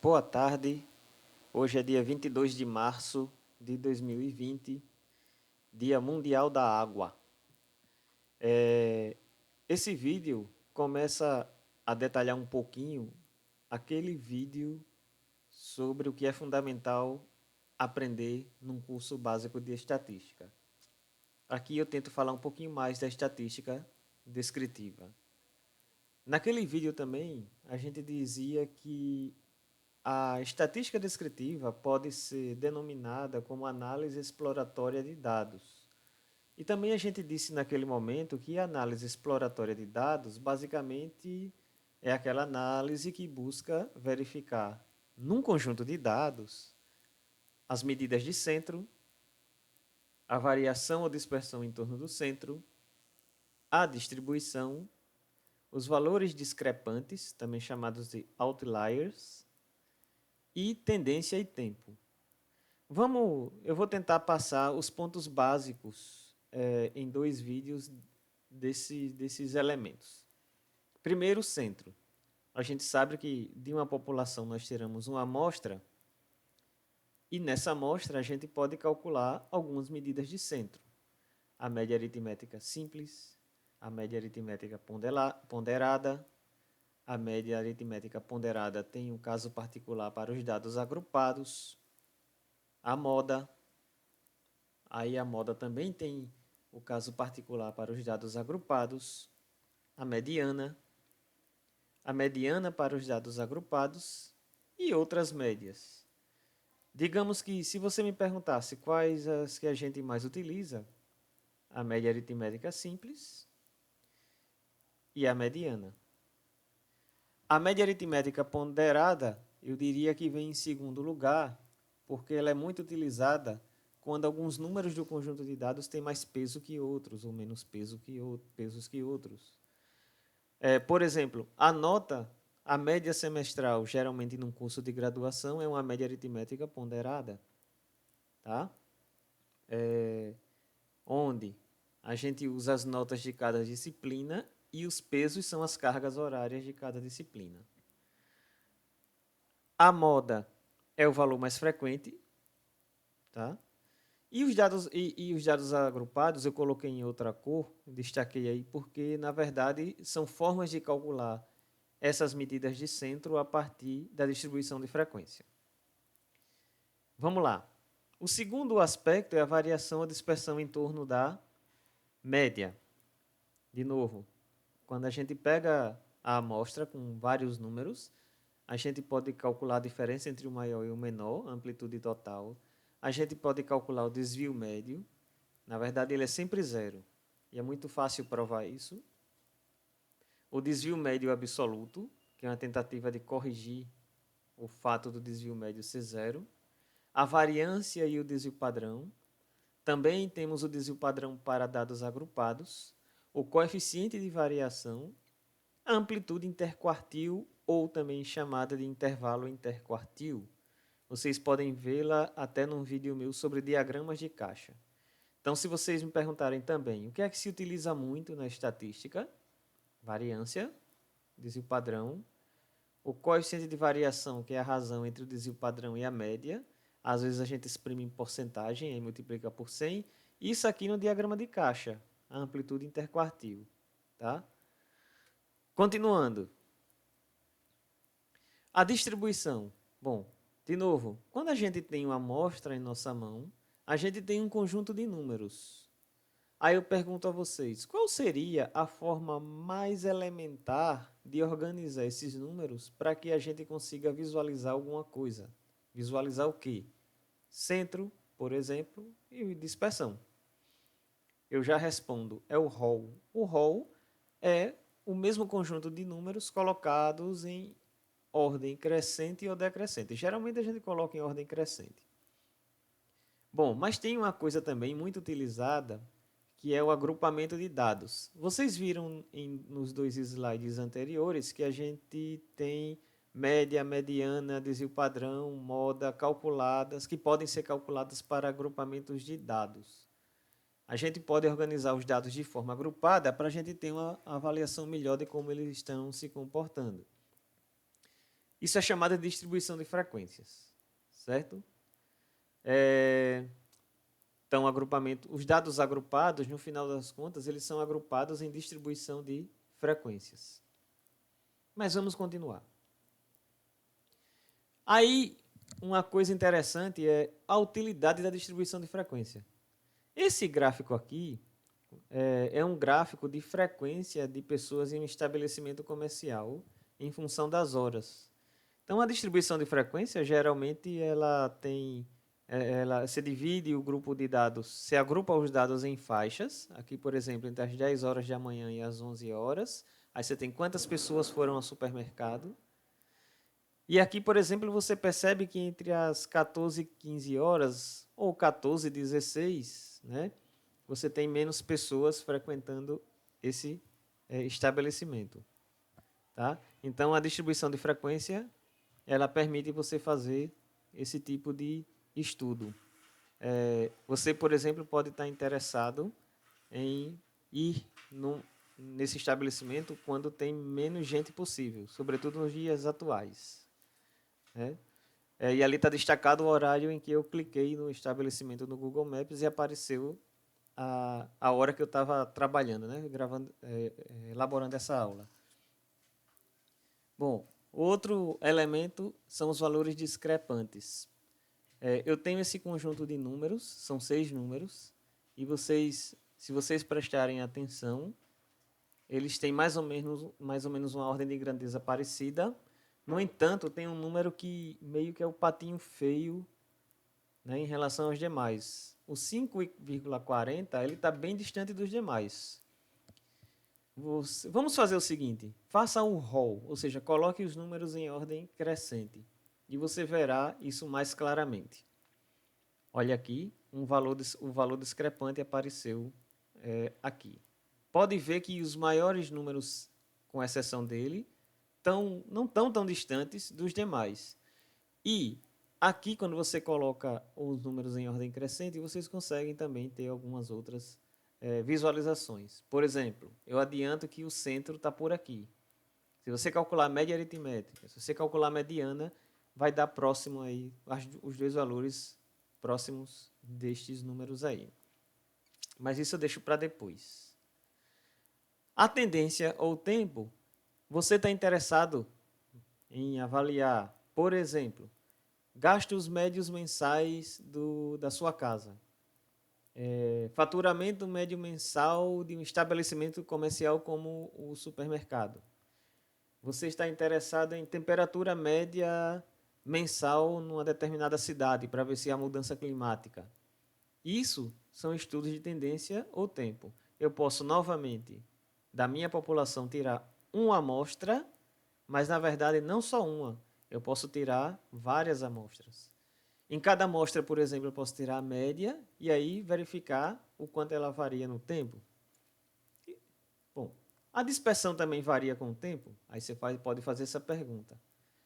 Boa tarde, hoje é dia 22 de março de 2020, Dia Mundial da Água. Esse vídeo começa a detalhar um pouquinho aquele vídeo sobre o que é fundamental aprender num curso básico de estatística. Aqui eu tento falar um pouquinho mais da estatística descritiva. Naquele vídeo também, a gente dizia que a estatística descritiva pode ser denominada como análise exploratória de dados. E também a gente disse naquele momento que a análise exploratória de dados basicamente é aquela análise que busca verificar num conjunto de dados as medidas de centro, a variação ou dispersão em torno do centro, a distribuição, os valores discrepantes, também chamados de outliers, e tendência e tempo. Eu vou tentar passar os pontos básicos em dois vídeos desses elementos. Primeiro, o centro. A gente sabe que de uma população nós tiramos uma amostra e nessa amostra a gente pode calcular algumas medidas de centro. A média aritmética simples, a média aritmética ponderada. A média aritmética ponderada tem um caso particular para os dados agrupados. A moda. Aí a moda também tem o caso particular para os dados agrupados. A mediana para os dados agrupados e outras médias. Digamos que se você me perguntasse quais as que a gente mais utiliza, a média aritmética simples e a mediana. A média aritmética ponderada, eu diria que vem em segundo lugar, porque ela é muito utilizada quando alguns números do conjunto de dados têm mais peso que outros, ou menos pesos que outros. Por exemplo, a média semestral, geralmente num curso de graduação, é uma média aritmética ponderada. Tá? Onde a gente usa as notas de cada disciplina e os pesos são as cargas horárias de cada disciplina. A moda é o valor mais frequente, tá? E os dados agrupados eu coloquei em outra cor, destaquei aí, porque na verdade são formas de calcular essas medidas de centro a partir da distribuição de frequência. Vamos lá. O segundo aspecto é a variação ou dispersão em torno da média. De novo, quando a gente pega a amostra com vários números, a gente pode calcular a diferença entre o maior e o menor, a amplitude total. A gente pode calcular o desvio médio. Na verdade, ele é sempre zero. E é muito fácil provar isso. O desvio médio absoluto, que é uma tentativa de corrigir o fato do desvio médio ser zero. A variância e o desvio padrão. Também temos o desvio padrão para dados agrupados. O coeficiente de variação. A amplitude interquartil, ou também chamada de intervalo interquartil. Vocês podem vê-la até num vídeo meu sobre diagramas de caixa. Então, se vocês me perguntarem também, o que é que se utiliza muito na estatística? Variância, desvio padrão, o coeficiente de variação, que é a razão entre o desvio padrão e a média. Às vezes a gente exprime em porcentagem e multiplica por 100. Isso aqui no diagrama de caixa, a amplitude interquartil. Tá? Continuando. A distribuição. Bom, de novo, quando a gente tem uma amostra em nossa mão, a gente tem um conjunto de números. Aí eu pergunto a vocês, qual seria a forma mais elementar de organizar esses números para que a gente consiga visualizar alguma coisa? Visualizar o quê? Centro, por exemplo, e dispersão. Eu já respondo, é o rol. O rol é o mesmo conjunto de números colocados em ordem crescente ou decrescente. Geralmente a gente coloca em ordem crescente. Bom, mas tem uma coisa também muito utilizada, que é o agrupamento de dados. Vocês viram nos dois slides anteriores que a gente tem média, mediana, desvio padrão, moda calculadas, que podem ser calculadas para agrupamentos de dados. A gente pode organizar os dados de forma agrupada para a gente ter uma avaliação melhor de como eles estão se comportando. Isso é chamado de distribuição de frequências, certo? Então, os dados agrupados, no final das contas, eles são agrupados em distribuição de frequências. Mas vamos continuar. Aí, uma coisa interessante é a utilidade da distribuição de frequência. Esse gráfico aqui é um gráfico de frequência de pessoas em um estabelecimento comercial em função das horas. Então, a distribuição de frequência, geralmente, ela se divide o grupo de dados, se agrupa os dados em faixas, aqui, por exemplo, entre as 10 horas da manhã e as 11 horas. Aí você tem quantas pessoas foram ao supermercado. E aqui, por exemplo, você percebe que entre as 14 e 15 horas, ou 14 e 16, né, você tem menos pessoas frequentando esse estabelecimento. Tá? Então, a distribuição de frequência, ela permite você fazer esse tipo de estudo. Você, por exemplo, pode estar interessado em ir nesse estabelecimento quando tem menos gente possível, sobretudo nos dias atuais. Né? E ali está destacado o horário em que eu cliquei no estabelecimento no Google Maps e apareceu a hora que eu estava trabalhando, né? Elaborando essa aula. Bom, outro elemento são os valores discrepantes. Eu tenho esse conjunto de números, são 6 números, e se vocês prestarem atenção, eles têm mais ou menos uma ordem de grandeza parecida. No entanto, tem um número que meio que é o patinho feio, né, em relação aos demais. O 5,40 ele está bem distante dos demais. Vamos fazer o seguinte, faça um roll, ou seja, coloque os números em ordem crescente, e você verá isso mais claramente. Olha aqui, o valor discrepante apareceu aqui. Pode ver que os maiores números, com exceção dele, não estão tão distantes dos demais. E aqui, quando você coloca os números em ordem crescente, vocês conseguem também ter algumas outras visualizações. Por exemplo, eu adianto que o centro está por aqui. Se você calcular a média aritmétrica, se você calcular a mediana, vai dar próximo aí os dois valores próximos destes números aí. Mas isso eu deixo para depois. A tendência ou tempo, você está interessado em avaliar, por exemplo, gastos médios mensais da sua casa. Faturamento médio mensal de um estabelecimento comercial como o supermercado. Você está interessado em temperatura média mensal numa determinada cidade para ver se há mudança climática. Isso são estudos de tendência ou tempo. Eu posso novamente, da minha população, tirar uma amostra, mas na verdade não só uma. Eu posso tirar várias amostras. Em cada amostra, por exemplo, eu posso tirar a média e aí verificar o quanto ela varia no tempo. Bom, a dispersão também varia com o tempo? Aí você pode fazer essa pergunta.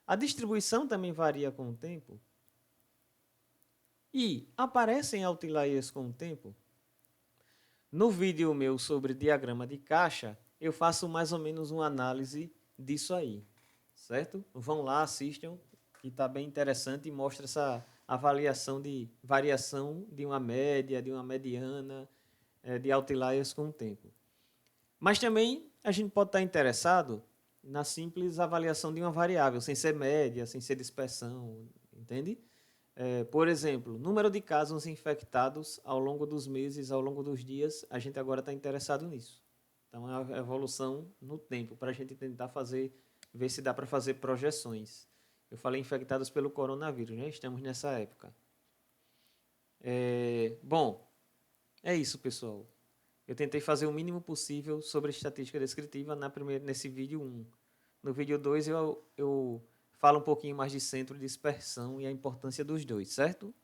A distribuição também varia com o tempo? E aparecem outliers com o tempo? No vídeo meu sobre diagrama de caixa, eu faço mais ou menos uma análise disso aí, certo? Vão lá, assistam, que está bem interessante e mostra essa avaliação de variação de uma média, de uma mediana, de outliers com o tempo. Mas também a gente pode estar interessado na simples avaliação de uma variável, sem ser média, sem ser dispersão, entende? Por exemplo, número de casos infectados ao longo dos meses, ao longo dos dias, a gente agora está interessado nisso. Então, é a evolução no tempo, para a gente tentar ver se dá para fazer projeções. Eu falei infectados pelo coronavírus, né? Estamos nessa época. Bom, é isso, pessoal. Eu tentei fazer o mínimo possível sobre estatística descritiva nesse vídeo 1. No vídeo 2 eu falo um pouquinho mais de centro de dispersão e a importância dos dois, certo?